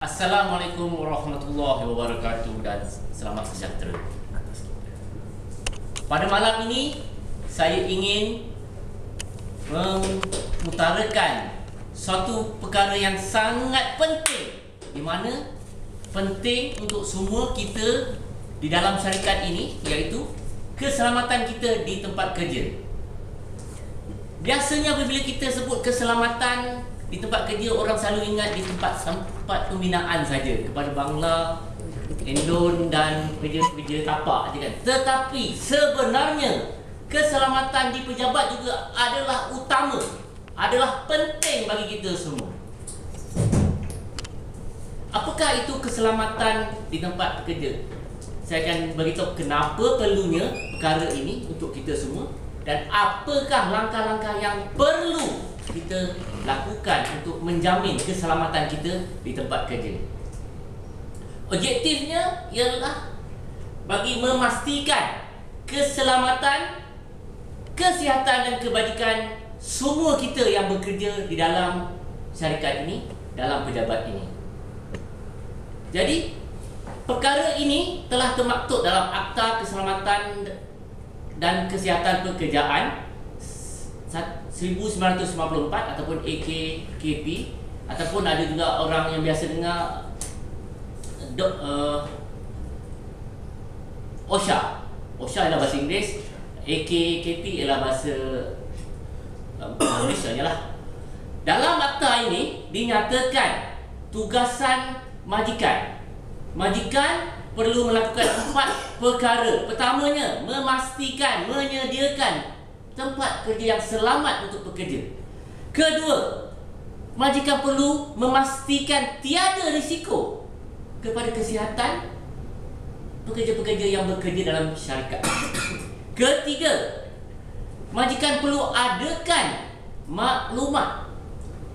Assalamualaikum warahmatullahi wabarakatuh dan selamat sejahtera. Pada malam ini saya ingin mengutarakan suatu perkara yang sangat penting, di mana penting untuk semua kita di dalam syarikat ini, iaitu keselamatan kita di tempat kerja. Biasanya apabila kita sebut keselamatan di tempat kerja, orang selalu ingat di tempat pembinaan saja, kepada bangla, endon dan kerja-kerja tapak je kan. Tetapi sebenarnya keselamatan di pejabat juga adalah utama, adalah penting bagi kita semua. Apakah itu keselamatan di tempat kerja? Saya akan beritahu kenapa perlunya perkara ini untuk kita semua dan apakah langkah-langkah yang perlu kita lakukan untuk menjamin keselamatan kita di tempat kerja. Objektifnya ialah bagi memastikan keselamatan, kesihatan dan kebajikan semua kita yang bekerja di dalam syarikat ini, dalam pejabat ini. Jadi, perkara ini telah termaktub dalam Akta Keselamatan dan Kesihatan Pekerjaan 1994 ataupun AKKP, ataupun ada juga orang yang biasa dengar OSHA. OSHA adalah bahasa Inggeris, AKKP adalah bahasa Malaysia lah. Dalam akta ini dinyatakan tugasan majikan. Majikan perlu melakukan 4 perkara. Pertamanya, memastikan, menyediakan tempat kerja yang selamat untuk pekerja. Kedua, majikan perlu memastikan tiada risiko kepada kesihatan pekerja-pekerja yang bekerja dalam syarikat. Ketiga, majikan perlu adakan maklumat,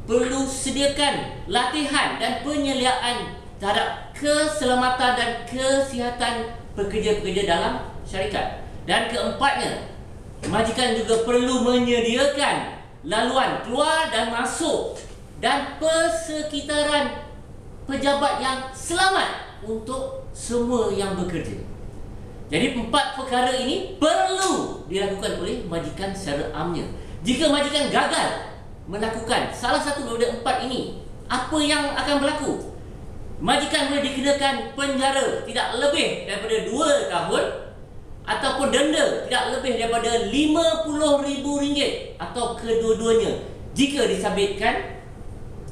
perlu sediakan latihan dan penyeliaan terhadap keselamatan dan kesihatan pekerja-pekerja dalam syarikat. Dan keempatnya, majikan juga perlu menyediakan laluan keluar dan masuk dan persekitaran pejabat yang selamat untuk semua yang bekerja. Jadi 4 perkara ini perlu dilakukan oleh majikan secara amnya. Jika majikan gagal melakukan salah satu daripada 4 ini, apa yang akan berlaku? Majikan boleh dikenakan penjara tidak lebih daripada 2 tahun ataupun denda tidak lebih daripada RM50,000 atau kedua-duanya jika disabitkan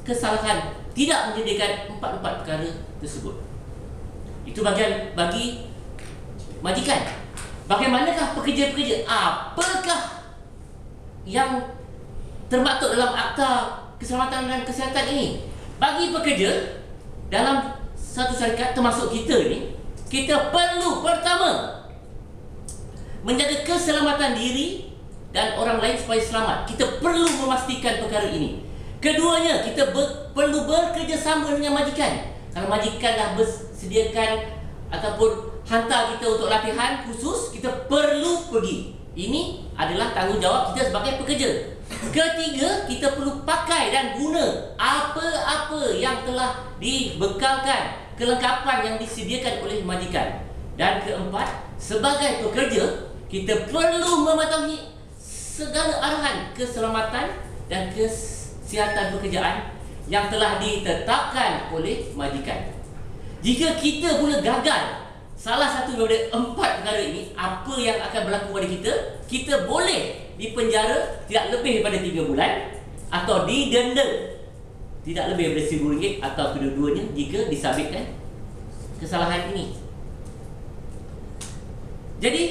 kesalahan tidak menyediakan 4 perkara tersebut. Itu bagian bagi majikan. Bagaimanakah pekerja-pekerja? Apakah yang termaktub dalam Akta Keselamatan dan Kesihatan ini? Bagi pekerja dalam satu syarikat, termasuk kita ni, kita perlu pertama menjaga keselamatan diri dan orang lain supaya selamat. Kita perlu memastikan perkara ini. Keduanya, kita perlu bekerjasama dengan majikan. Kalau majikan dah bersediakan ataupun hantar kita untuk latihan khusus, kita perlu pergi. Ini adalah tanggungjawab kita sebagai pekerja. Ketiga, kita perlu pakai dan guna apa-apa yang telah dibekalkan, kelengkapan yang disediakan oleh majikan. Dan keempat, sebagai pekerja, kita perlu mematuhi segala arahan keselamatan dan kesihatan pekerjaan yang telah ditetapkan oleh majikan. Jika kita pula gagal salah satu daripada 4 perkara ini, apa yang akan berlaku pada kita? Kita boleh dipenjara tidak lebih daripada 3 bulan atau didenda tidak lebih daripada RM1,000 atau kedua-duanya jika disabitkan kesalahan ini. Jadi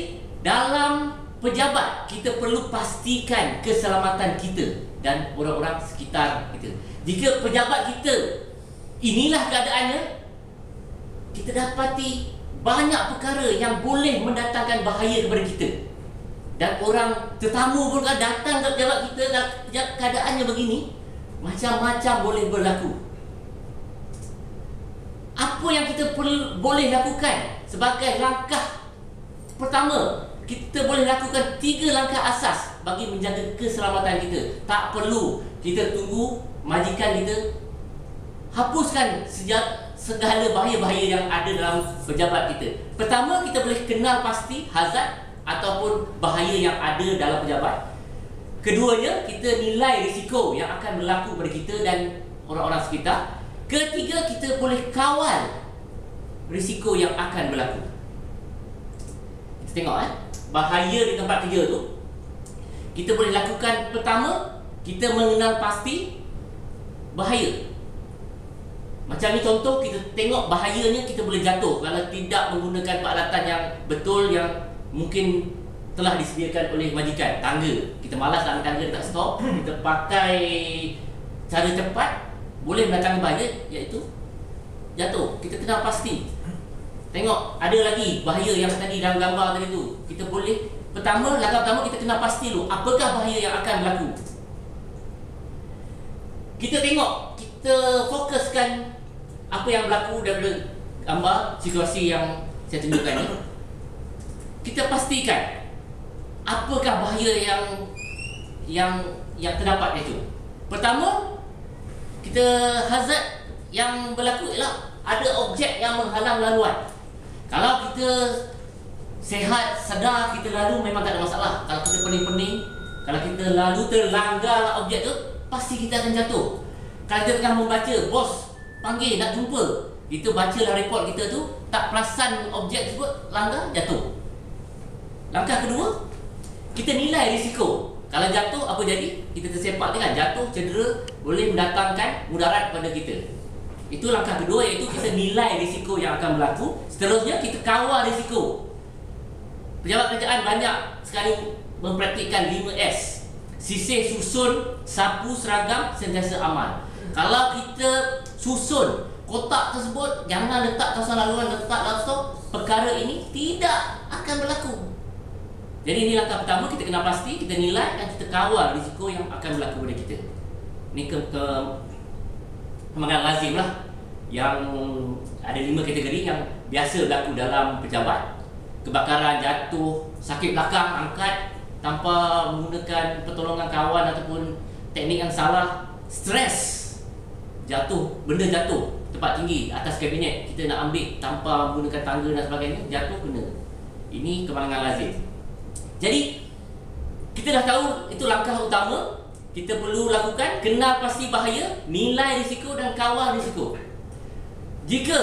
dalam pejabat, kita perlu pastikan keselamatan kita dan orang-orang sekitar kita. Jika pejabat kita inilah keadaannya, kita dapati banyak perkara yang boleh mendatangkan bahaya kepada kita. Dan orang tetamu pun datang ke pejabat kita dalam keadaannya begini, macam-macam boleh berlaku. Apa yang kita boleh lakukan sebagai langkah pertama? Kita boleh lakukan 3 langkah asas bagi menjaga keselamatan kita. Tak perlu kita tunggu majikan kita hapuskan segala bahaya-bahaya yang ada dalam pejabat kita. Pertama, kita boleh kenal pasti hazard ataupun bahaya yang ada dalam pejabat. Keduanya, kita nilai risiko yang akan berlaku pada kita dan orang-orang sekitar. Ketiga, kita boleh kawal risiko yang akan berlaku. Kita tengok bahaya di tempat kerja tu. Kita boleh lakukan, pertama, kita mengenal pasti bahaya. Macam ni contoh, kita tengok bahayanya, kita boleh jatuh kalau tidak menggunakan peralatan yang betul, yang mungkin telah disediakan oleh majikan. Tangga, kita malas nak ambil tangga dekat store, kita pakai cara cepat, boleh mendatangkan bahaya, iaitu jatuh. Kita kenal pasti. Tengok, ada lagi bahaya yang tadi dalam gambar tadi tu. Kita boleh, pertama, langkah pertama kita kenal pasti dulu apakah bahaya yang akan berlaku. Kita tengok, kita fokuskan apa yang berlaku daripada gambar situasi yang saya tunjukkan ni. Kita pastikan apakah bahaya yang terdapat itu. Pertama, kita hazard yang berlaku ialah ada objek yang menghalang laluan. Kalau kita sehat, sedar, kita lalu memang tak ada masalah. Kalau kita pening-pening, kalau kita lalu terlanggar objek tu, pasti kita akan jatuh. Kalau kita tengah membaca, bos panggil nak jumpa, kita bacalah report kita tu, tak perasan objek tersebut, langgar, jatuh. Langkah kedua, kita nilai risiko. Kalau jatuh, apa jadi? Kita tersepak kan, jatuh, cedera, boleh mendatangkan mudarat pada kita. Itu langkah kedua, iaitu kita nilai risiko yang akan berlaku. Seterusnya, kita kawal risiko. Pejabat kerajaan banyak sekali mempraktikkan 5S. Sisir, susun, sapu, seragam, sentiasa aman. Kalau kita susun kotak tersebut, jangan letak kawasan laluan, letak dalam stok, perkara ini tidak akan berlaku. Jadi ini langkah pertama, kita kena pasti, kita nilai dan kita kawal risiko yang akan berlaku pada kita. Ini kemanggalan lazim lah. Yang ada 5 kategori yang biasa berlaku dalam pejabat. Kebakaran, jatuh, sakit belakang, angkat tanpa menggunakan pertolongan kawan ataupun teknik yang salah, stres, jatuh, benda jatuh tempat tinggi atas kabinet, kita nak ambil tanpa menggunakan tangga dan sebagainya, jatuh kena. Ini kemalangan lazim. Jadi kita dah tahu itu langkah utama. Kita perlu lakukan, kenal pasti bahaya, nilai risiko dan kawal risiko. Jika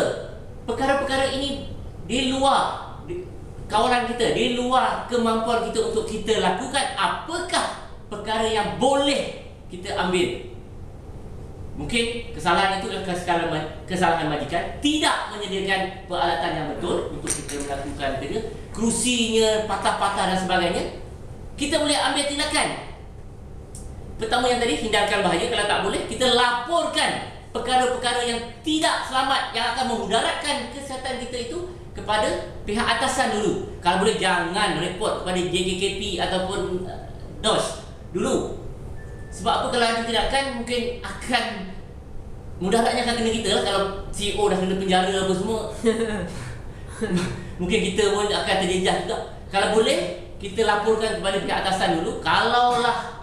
perkara-perkara ini di luar kawalan kita, di luar kemampuan kita untuk kita lakukan, apakah perkara yang boleh kita ambil? Mungkin kesalahan itu adalah kesalahan majikan, tidak menyediakan peralatan yang betul untuk kita melakukan kerja, kerusinya patah-patah dan sebagainya. Kita boleh ambil tindakan. Pertama yang tadi, hindarkan bahaya. Kalau tak boleh, kita laporkan perkara-perkara yang tidak selamat, yang akan memudaratkan kesihatan kita itu kepada pihak atasan dulu. Kalau boleh, jangan report kepada JKKP ataupun DOS dulu. Sebab apa, kalau ada tindakan mungkin akan mudaratnya akan kena kita lah. Kalau CEO dah kena penjara apa semua, mungkin kita pun akan terjejas juga. Kalau boleh, kita laporkan kepada pihak atasan dulu. Kalaulah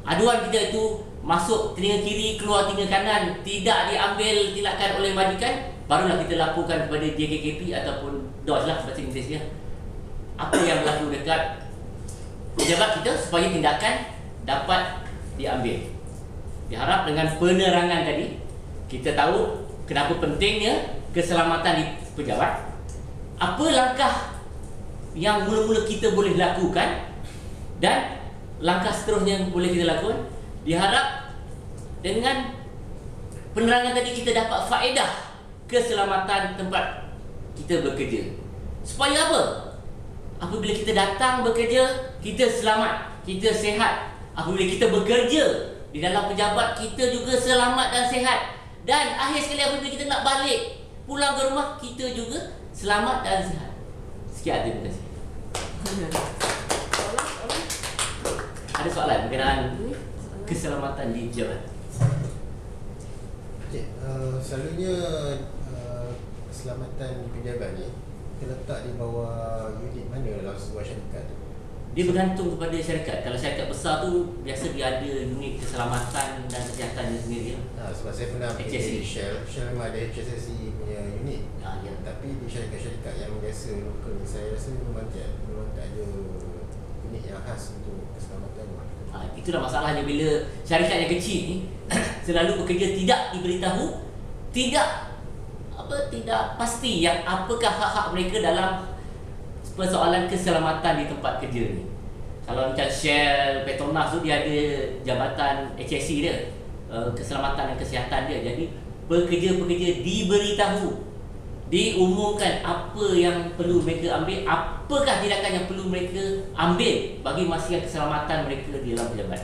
aduan kita itu masuk telinga kiri, keluar telinga kanan, tidak diambil tindakan oleh majikan, barulah kita laporkan kepada JKKP ataupun DOS lah bahasa Inggerisnya, apa yang berlaku dekat pejabat kita supaya tindakan dapat diambil. Diharap dengan penerangan tadi, kita tahu kenapa pentingnya keselamatan di pejabat, apa langkah yang mula-mula kita boleh lakukan, dan langkah seterusnya yang boleh kita lakukan. Diharap dengan penerangan tadi kita dapat faedah keselamatan tempat kita bekerja. Supaya apa? Apabila kita datang bekerja, kita selamat, kita sehat. Apabila kita bekerja di dalam pejabat, kita juga selamat dan sehat. Dan akhir sekali, apabila kita nak balik pulang ke rumah, kita juga selamat dan sehat. Sekian, terima kasih. Ada soalan berkenaan keselamatan di pejabat? Okay, selalunya keselamatan di pejabat ni terletak di bawah unit mana dalam sebuah syarikat? Dia bergantung kepada syarikat. Kalau syarikat besar tu biasa dia ada unit keselamatan dan kesihatan dia sendiri. Sebab saya pernah pergi Shell memang ada HSSC punya unit. Ya. Tapi di syarikat-syarikat yang biasa lokal saya rasa memang tak ada unit yang khas untuk keselamatan. Itulah masalahnya bila syarikat yang kecil ni selalu pekerja tidak diberitahu, tidak pasti yang apakah hak-hak mereka dalam persoalan keselamatan di tempat kerja ni. Kalau macam Shell, Petronas tu dia ada jabatan HSE dia, keselamatan dan kesihatan dia. Jadi pekerja-pekerja diberitahu, diumumkan apa yang perlu mereka ambil, apakah tindakan yang perlu mereka ambil bagi memastikan keselamatan mereka di dalam pejabat.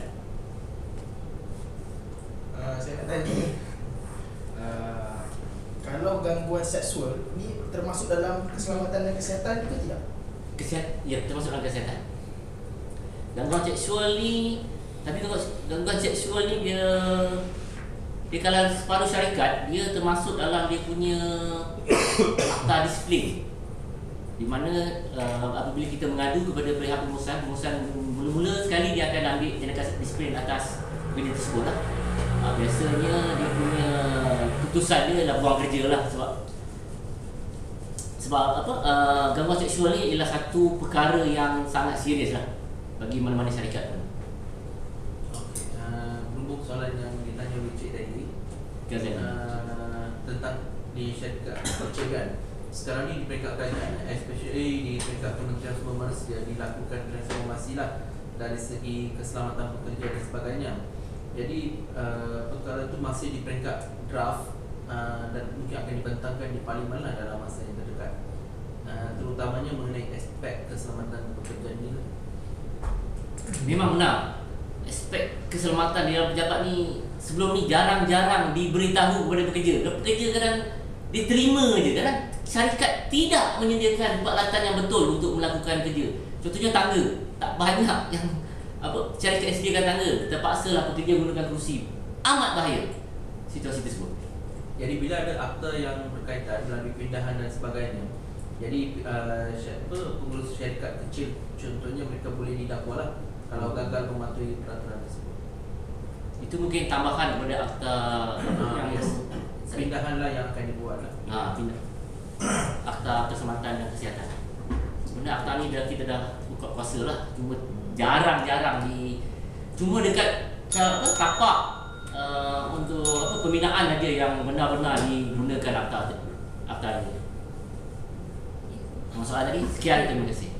Saya nak tanya, kalau gangguan seksual ni termasuk dalam keselamatan dan kesihatan ke tidak? Ya, termasuk dalam kesihatan. Gangguan seksual ni, tapi gangguan seksual ni dia kalau separuh syarikat, dia termasuk dalam dia punya akta disiplin, di mana apabila kita mengadu kepada pihak pengurusan mula-mula sekali dia akan ambil tindakan disiplin atas pekerja tersebut lah. Biasanya dia punya putusan dia adalah buang kerja lah, sebab gangguan seksual ni ialah satu perkara yang sangat serius lah bagi mana-mana syarikat pun. Berhubung soalan yang ditanya oleh Cik tadi tentang di syarikat percobaan sekarang ni di peringkat kerajaan, especially di peringkat Kementerian Sumber Manusia, dilakukan transformasi lah dari segi keselamatan pekerja dan sebagainya. Jadi perkara itu masih di peringkat draft dan mungkin akan dibentangkan di parlimen lah dalam masa yang terdekat, terutamanya mengenai aspek keselamatan pekerja ni. Memang benar, aspek keselamatan di dalam pejabat ni sebelum ni jarang-jarang diberitahu kepada pekerja. Pekerja kadang diterima je, kadang syarikat tidak menyediakan peralatan yang betul untuk melakukan kerja. Contohnya tangga, tak banyak yang syarikat sediakan tangga, terpaksalah pekerja menggunakan kerusi. Amat bahaya situasi tersebut. Jadi bila ada akta yang berkaitan melalui pindahan dan sebagainya, jadi pengurus syarikat kecil contohnya mereka boleh didakwa lah kalau gagal mematuhi peraturan tersebut. Itu mungkin tambahan kepada akta pindahan lah yang akan dibuat lah. Akta keselamatan dan kesihatan. Sebenarnya akta ni kita dah buka kuasa lah, cuma jarang-jarang cuma dekat tapak untuk pembinaan aja yang benar-benar digunakan akta ini. Soalan tadi, sekian, terima kasih.